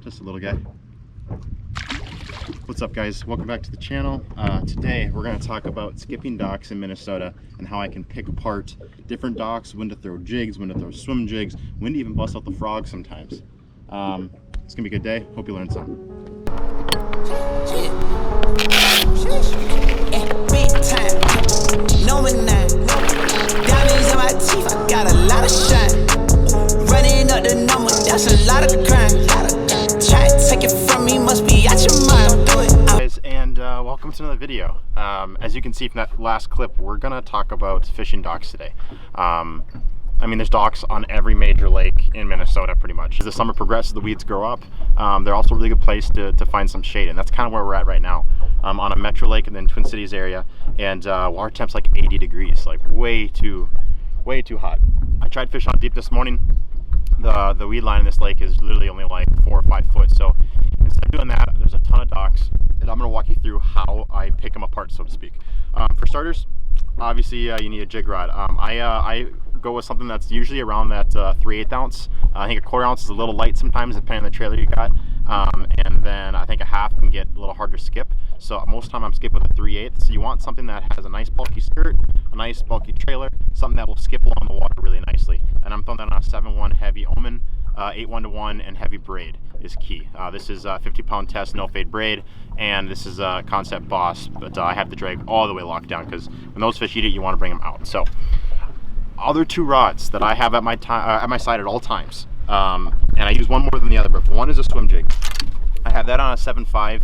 Just a little guy. What's up, guys? Welcome back to the channel. Today we're going to talk about skipping docks in Minnesota and how I can pick apart different docks, when to throw jigs, when to throw swim jigs, when to even bust out the frogs sometimes. It's going to be a good day. Hope you learn something. Big time, knowing that diamonds in my teeth, I got a lot of shine. Running up the number, that's a lot of crime. Try to take it from me, must be out your mind. Do it. Guys, and welcome to another video. As you can see from that last clip, we're gonna talk about fishing docks today. I mean, there's docks on every major lake in Minnesota pretty much. As the summer progresses, the weeds grow up. They're also a really good place to find some shade, and that's kind of where we're at right now. On a metro lake in the Twin Cities area, and water temp's like 80 degrees, like way too hot. I tried fishing on deep this morning. The weed line in this lake is literally only like 4 or 5 foot. So instead of doing that, there's a ton of docks, and I'm gonna walk you through how I pick them apart, so to speak. For starters, obviously you need a jig rod. I go with something that's usually around that 3/8 ounce. I think a 1/4 ounce is a little light sometimes, depending on the trailer you got. And then I think a half can get a little hard to skip. So most of the time I'm skipping with a 3/8. So you want something that has a nice bulky skirt, a nice bulky trailer, something that will skip along the water really nicely. And I'm throwing that on a 7/1 heavy Omen, 8/1-1, and heavy braid is key. This is a 50-pound test no fade braid, and this is a Concept Boss, but I have the drag all the way locked down because when those fish eat it, you want to bring them out. So other two rods that I have at my side at all times, and I use one more than the other, but one is a swim jig. I have that on a 7.5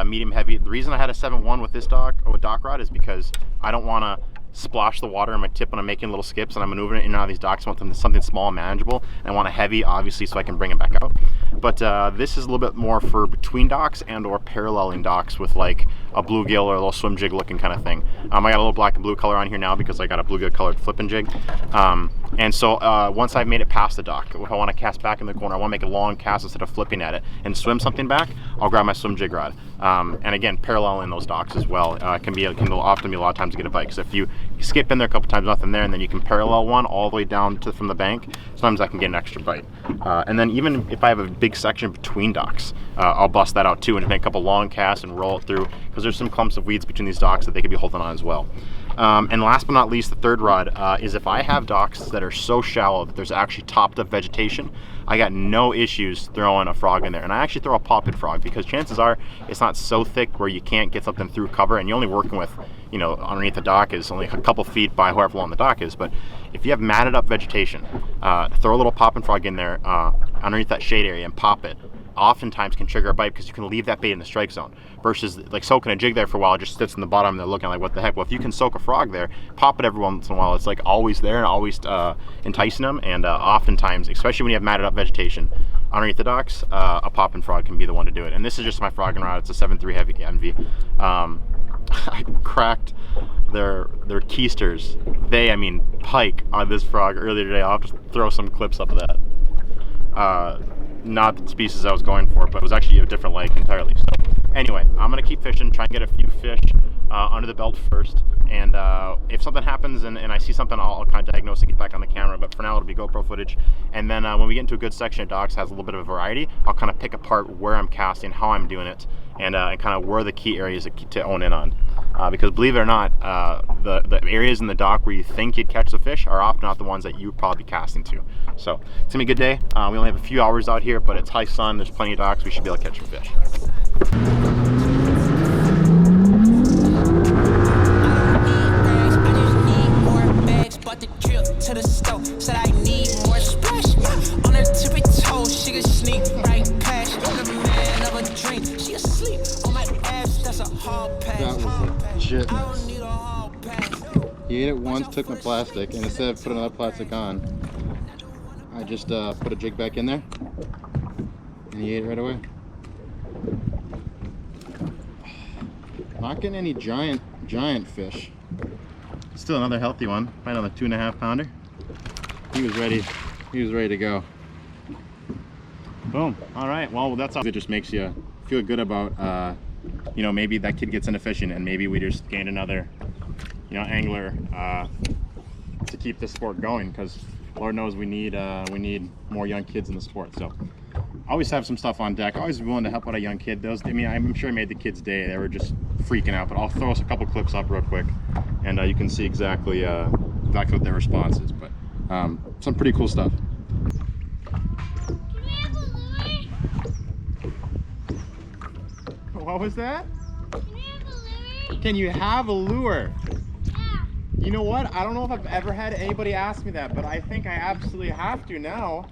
medium heavy. The reason I had a 7.1 with this dock rod is because I don't want to splash the water in my tip when I'm making little skips and I'm maneuvering it in and out of these docks. I want them to something small and manageable, and I want a heavy, obviously, so I can bring it back out. But this is a little bit more for between docks and or paralleling docks with like a bluegill or a little swim jig looking kind of thing. I got a little black and blue color on here now because I got a bluegill colored flipping jig. And so once I've made it past the dock, if I want to cast back in the corner, I want to make a long cast instead of flipping at it and swim something back, I'll grab my swim jig rod. And again, paralleling those docks as well can often be a lot of times to get a bite, because if you skip in there a couple times, nothing there, and then you can parallel one all the way down from the bank, sometimes I can get an extra bite. And then even if I have a big section between docks, I'll bust that out too and make a couple long casts and roll it through, because there's some clumps of weeds between these docks that they could be holding on as well. And last but not least, the third rod is if I have docks that are so shallow that there's actually topped up vegetation, I got no issues throwing a frog in there. And I actually throw a poppet frog because chances are it's not so thick where you can't get something through cover, and you're only working with, you know, underneath the dock is only a couple feet by however long the dock is. But if you have matted up vegetation, throw a little poppet frog in there underneath that shade area and pop it. Oftentimes can trigger a bite because you can leave that bait in the strike zone, versus like soaking a jig there for a while, it just sits in the bottom and they're looking like what the heck. Well, if you can soak a frog there, pop it every once in a while, it's like always there and always enticing them. And oftentimes, especially when you have matted up vegetation underneath the docks, a popping frog can be the one to do it. And this is just my frogging rod. It's a 7.3 heavy MV. I cracked their keisters, I mean pike, on this frog earlier today. I'll have to throw some clips up of that. Not the species I was going for, but it was actually a different lake entirely. So anyway, I'm gonna keep fishing, try and get a few fish under the belt first, and if something happens and I see something, I'll kind of diagnose and get back on the camera. But for now, it'll be GoPro footage. And then when we get into a good section of docks, has a little bit of a variety, I'll kind of pick apart where I'm casting, how I'm doing it, and kind of where the key areas to own in on. Because believe it or not, the areas in the dock where you think you'd catch the fish are often not the ones that you'd probably be casting to. So it's gonna be a good day. We only have a few hours out here, but it's high sun, there's plenty of docks, we should be able to catch some fish. To the stove, said I need more splash. On her tippy toes, she could sneak right past. I'm the man of a dream, she asleep on my ass. That's a hall pass. That was legit. I don't need a hall pass. He ate it once, took my plastic, and instead of putting another plastic on, I just put a jig back in there, and he ate it right away. Not getting any giant fish. Still another healthy one, probably another 2.5 pounder. He was ready to go. Boom. All right, well, that's all. It just makes you feel good about, you know, maybe that kid gets into fishing and maybe we just gained another, you know, angler to keep this sport going, because Lord knows we need more young kids in the sport. So I always have some stuff on deck. Always willing to help out a young kid. Those, I mean, I'm sure I made the kids' day. They were just freaking out. But I'll throw us a couple clips up real quick, and you can see exactly what their response is. But some pretty cool stuff. What was that? Can you have a lure? Yeah. You know what? I don't know if I've ever had anybody ask me that, but I think I absolutely have to now.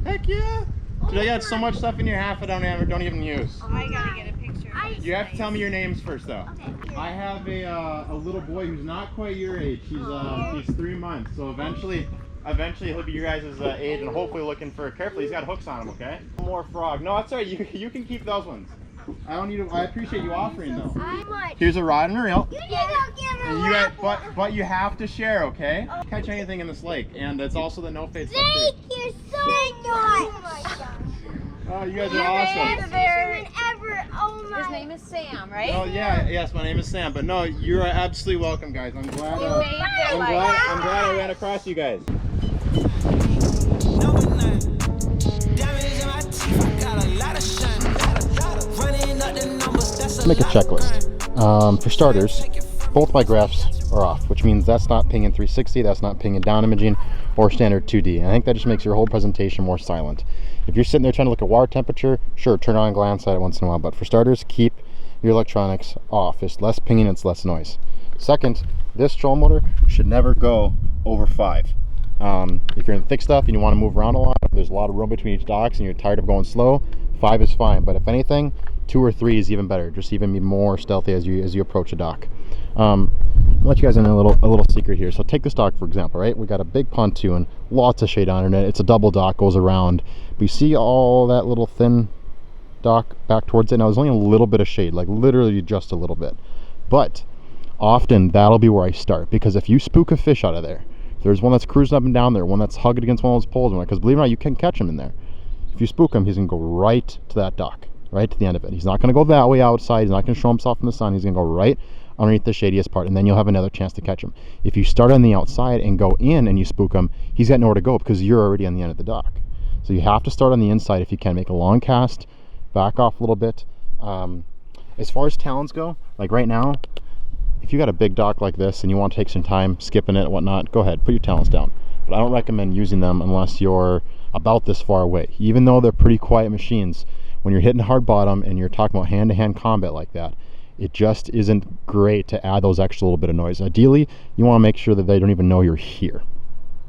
Heck yeah! Dude, I got so much stuff in your half I don't even use. I gotta get a picture. You have to tell me your names first, though. Okay. I have a little boy who's not quite your age. He's 3 months, so eventually he'll be your guys' age, and hopefully looking for. Carefully, he's got hooks on him. Okay. One more frog. No, that's all right. You can keep those ones. I don't need to. I appreciate you offering though. Here's a rod and a reel. But you have to share, okay? Catch anything in this lake, and it's also the no fade stuff too. You're so nice. Oh my gosh. Oh, you guys are awesome. His name is Sam, right? Oh yeah, yes, my name is Sam. But no, you're absolutely welcome, guys. I'm glad. I'm glad I ran across you guys. Make a checklist. For starters, both my graphs are off, which means that's not pinging 360, that's not pinging down imaging or standard 2D. And I think that just makes your whole presentation more silent. If you're sitting there trying to look at water temperature, sure, turn on and glance at it once in a while, but for starters, keep your electronics off. It's less pinging, it's less noise. Second, this trolling motor should never go over 5. If you're in thick stuff and you want to move around a lot, there's a lot of room between each docks and you're tired of going slow, 5 is fine. But if anything, 2 or 3 is even better. Just even be more stealthy as you approach a dock. I'll let you guys in a little secret here. So take this dock for example, right? We got a big pontoon, lots of shade on it. It's a double dock, goes around. But you see all that little thin dock back towards it. Now there's only a little bit of shade, like literally just a little bit. But often that'll be where I start, because if you spook a fish out of there, there's one that's cruising up and down there, one that's hugged against one of those poles, because believe it or not, you can catch him in there. If you spook him, he's gonna go right to that dock, right to the end of it. He's not gonna go that way outside. He's not gonna show himself in the sun. He's gonna go right underneath the shadiest part, and then you'll have another chance to catch him. If you start on the outside and go in and you spook him, he's got nowhere to go because you're already on the end of the dock. So you have to start on the inside if you can. Make a long cast, back off a little bit. As far as talons go, like right now, if you got a big dock like this and you want to take some time skipping it and whatnot, go ahead, put your talons down. But I don't recommend using them unless you're about this far away. Even though they're pretty quiet machines, when you're hitting hard bottom and you're talking about hand-to-hand combat like that, it just isn't great to add those extra little bit of noise. Ideally, you want to make sure that they don't even know you're here.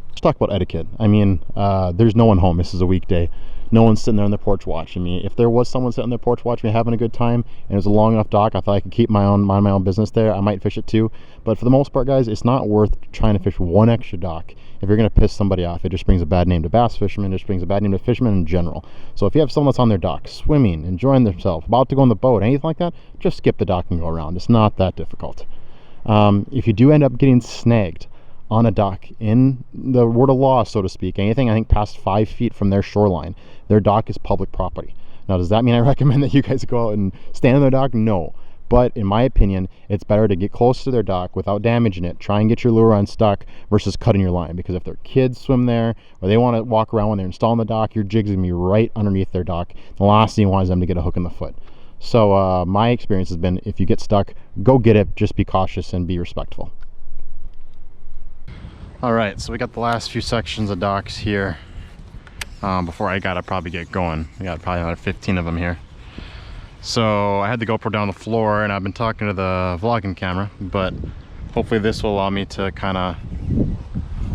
Let's talk about etiquette. I mean, there's no one home. This is a weekday. No one's sitting there on their porch watching me. If there was someone sitting on their porch watching me having a good time and it was a long enough dock, I thought I could keep mind my own business there, I might fish it too. But for the most part, guys, it's not worth trying to fish one extra dock if you're going to piss somebody off. It just brings a bad name to bass fishermen. It just brings a bad name to fishermen in general. So if you have someone that's on their dock, swimming, enjoying themselves, about to go on the boat, anything like that, just skip the dock and go around. It's not that difficult. If you do end up getting snagged on a dock in the word of law, so to speak, anything I think past 5 feet from their shoreline, their dock is public property. Now, does that mean I recommend that you guys go out and stand on their dock? No. But in my opinion, it's better to get close to their dock without damaging it. Try and get your lure unstuck versus cutting your line, because if their kids swim there or they want to walk around when they're installing the dock, your jig's gonna be right underneath their dock. The last thing you want is them to get a hook in the foot. So my experience has been, if you get stuck, go get it. Just be cautious and be respectful. All right, so we got the last few sections of docks here before I gotta probably get going. We got probably another 15 of them here. So I had the GoPro down the floor and I've been talking to the vlogging camera, but hopefully this will allow me to kind of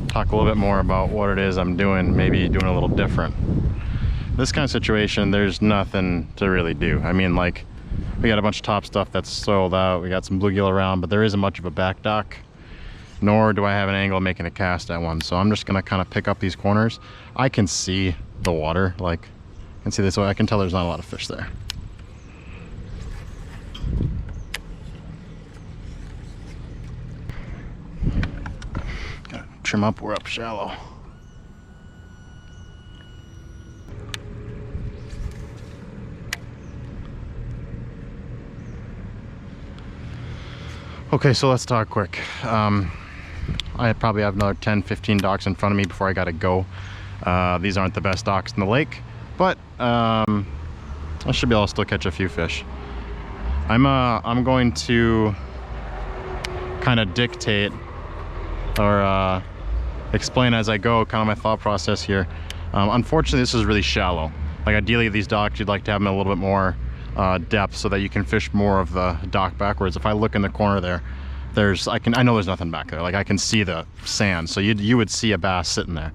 talk a little bit more about what it is I'm doing, maybe doing a little different. This kind of situation, there's nothing to really do. I mean, like, we got a bunch of top stuff that's soiled out, we got some bluegill around, but there isn't much of a back dock, nor do I have an angle of making a cast at one. So I'm just gonna kind of pick up these corners. I can see the water, like, I can see this way. I can tell there's not a lot of fish there. Gotta trim up, we're up shallow. Okay, so let's talk quick. I probably have another 10-15 docks in front of me before I gotta go. These aren't the best docks in the lake, but I should be able to still catch a few fish. I'm going to kind of dictate or explain as I go kind of my thought process here. Unfortunately, this is really shallow. Like ideally these docks, you'd like to have them a little bit more depth so that you can fish more of the dock backwards. If I look in the corner there, I know there's nothing back there. Like I can see the sand, so you would see a bass sitting there.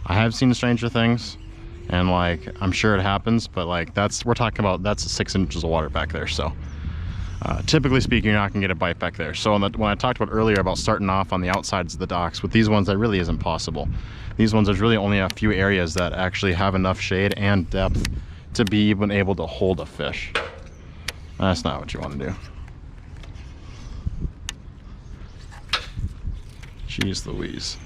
I have seen stranger things, and like I'm sure it happens, but like we're talking about that's 6 inches of water back there. So typically speaking, you're not gonna get a bite back there. So when I talked about earlier about starting off on the outsides of the docks, with these ones that really isn't possible. These ones, there's really only a few areas that actually have enough shade and depth to be even able to hold a fish. That's not what you want to do. Jeez Louise.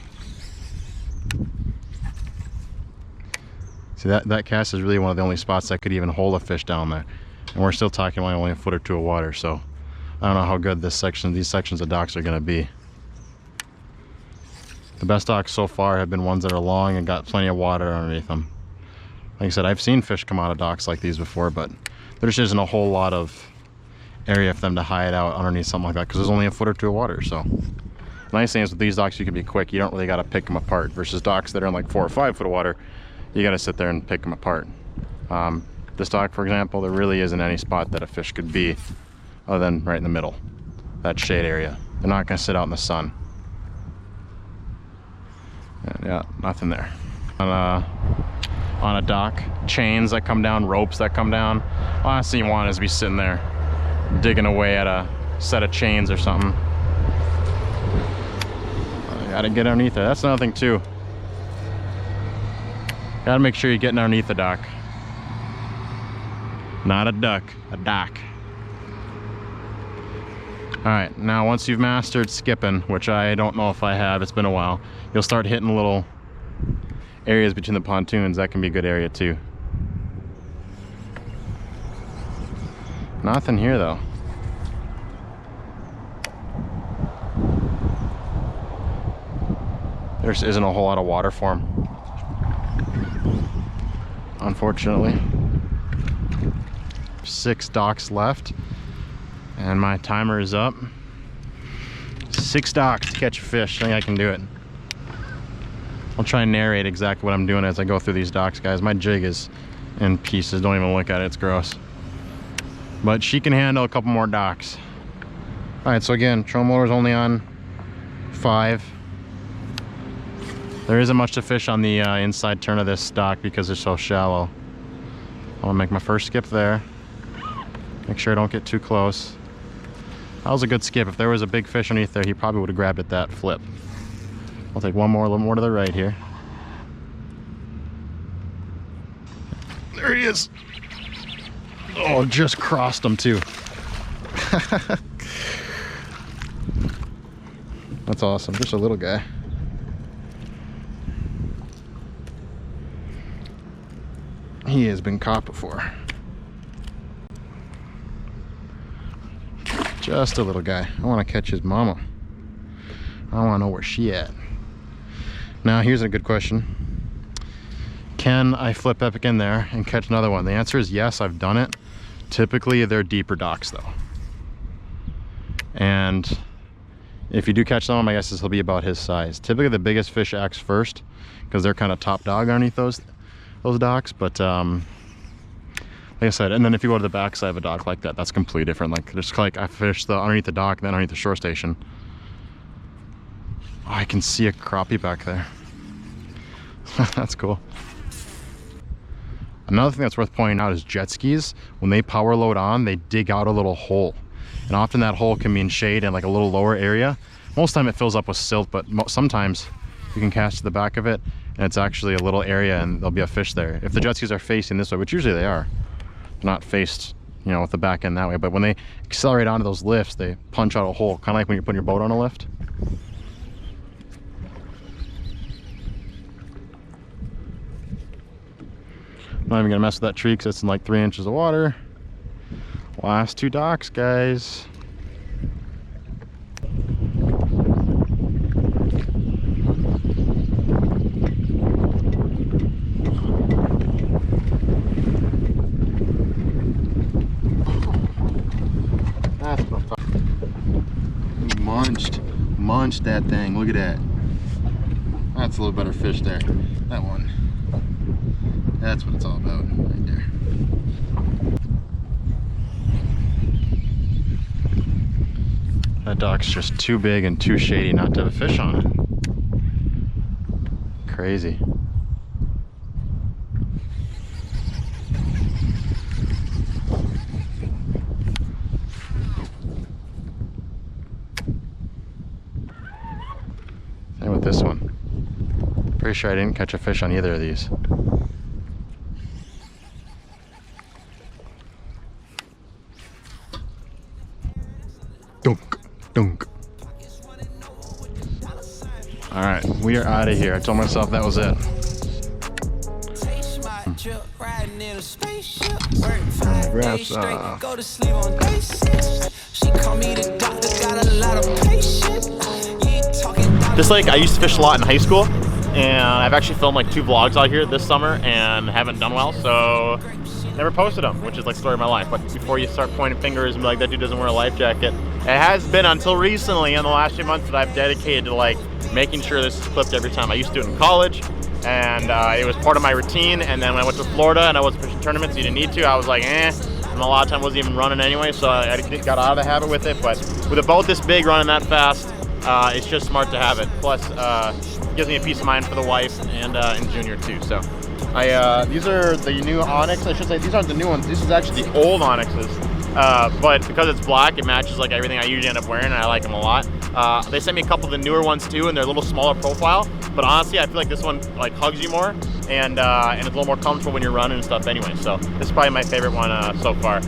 See, that cast is really one of the only spots that could even hold a fish down there. And we're still talking about only a foot or two of water, so I don't know how good these sections of docks are going to be. The best docks so far have been ones that are long and got plenty of water underneath them. Like I said, I've seen fish come out of docks like these before, but there just isn't a whole lot of area for them to hide out underneath something like that because there's only a foot or two of water. So the nice thing is with these docks, you can be quick. You don't really got to pick them apart versus docks that are in like 4 or 5 foot of water. You got to sit there and pick them apart. This dock, for example, there really isn't any spot that a fish could be other than right in the middle, that shade area. They're not going to sit out in the sun. And yeah, nothing there. On a dock, chains that come down, ropes that come down. Last thing you want is to be sitting there digging away at a set of chains or something. You gotta get underneath there. That's another thing too. Gotta make sure you're getting underneath the dock. Not a duck, a dock. Alright, now once you've mastered skipping, which I don't know if I have, it's been a while, you'll start hitting little areas between the pontoons. That can be a good area too. Nothing here though. There isn't a whole lot of water for them, unfortunately. 6 docks left and my timer is up. 6 docks to catch a fish. I think I can do it. I'll try and narrate exactly what I'm doing as I go through these docks, guys. My jig is in pieces. Don't even look at it, it's gross. But she can handle a couple more docks. Alright, so again, trolling motor's only on 5. There isn't much to fish on the inside turn of this dock because they're so shallow. I'm gonna make my first skip there. Make sure I don't get too close. That was a good skip. If there was a big fish underneath there, he probably would have grabbed it that flip. I'll take one more, a little more to the right here. There he is. Oh, just crossed him too. That's awesome. Just a little guy. He has been caught before. Just a little guy. I want to catch his mama. I want to know where she at. Now here's a good question. Can I flip epic in there and catch another one? The answer is yes, I've done it. Typically they're deeper docks though. And if you do catch someone, my guess is he'll be about his size. Typically the biggest fish acts first because they're kind of top dog underneath those docks. But like I said, and then if you go to the back side of a dock like that, that's completely different. Like just like I fished underneath the dock and then underneath the shore station. Oh, I can see a crappie back there. That's cool. Another thing that's worth pointing out is jet skis. When they power load on, they dig out a little hole. And often that hole can be in shade and like a little lower area. Most of the time it fills up with silt, but sometimes you can cast to the back of it and it's actually a little area and there'll be a fish there. If the jet skis are facing this way, which usually they are, they're not faced, you know, with the back end that way, but when they accelerate onto those lifts, they punch out a hole, kind of like when you're putting your boat on a lift. I'm not even gonna mess with that tree because it's in like 3 inches of water. Last 2 docks, guys. crunched that thing. Look at that. That's a little better fish there. That one. That's what it's all about right there. That dock's just too big and too shady not to have a fish on it. Crazy. Same with this one. Pretty sure I didn't catch a fish on either of these. Dunk, dunk. All right, we are out of here. I told myself that was it. Grass off. This lake, I used to fish a lot in high school, and I've actually filmed like 2 vlogs out here this summer and haven't done well, so never posted them, which is like the story of my life. But before you start pointing fingers and be like, that dude doesn't wear a life jacket, it has been until recently in the last few months that I've dedicated to like making sure this is clipped every time. I used to do it in college, and it was part of my routine, and then when I went to Florida and I wasn't fishing tournaments, you didn't need to, I was like, and a lot of time wasn't even running anyway, so I got out of the habit with it. But with a boat this big running that fast, it's just smart to have it. Plus, it gives me a peace of mind for the wife and Junior too. So, these are the new Onyx. I should say these aren't the new ones. This is actually the old Onyxes. But because it's black, it matches like everything I usually end up wearing, and I like them a lot. They sent me a couple of the newer ones too, and they're a little smaller profile. But honestly, I feel like this one like hugs you more, and it's a little more comfortable when you're running and stuff anyway. So this is probably my favorite one so far.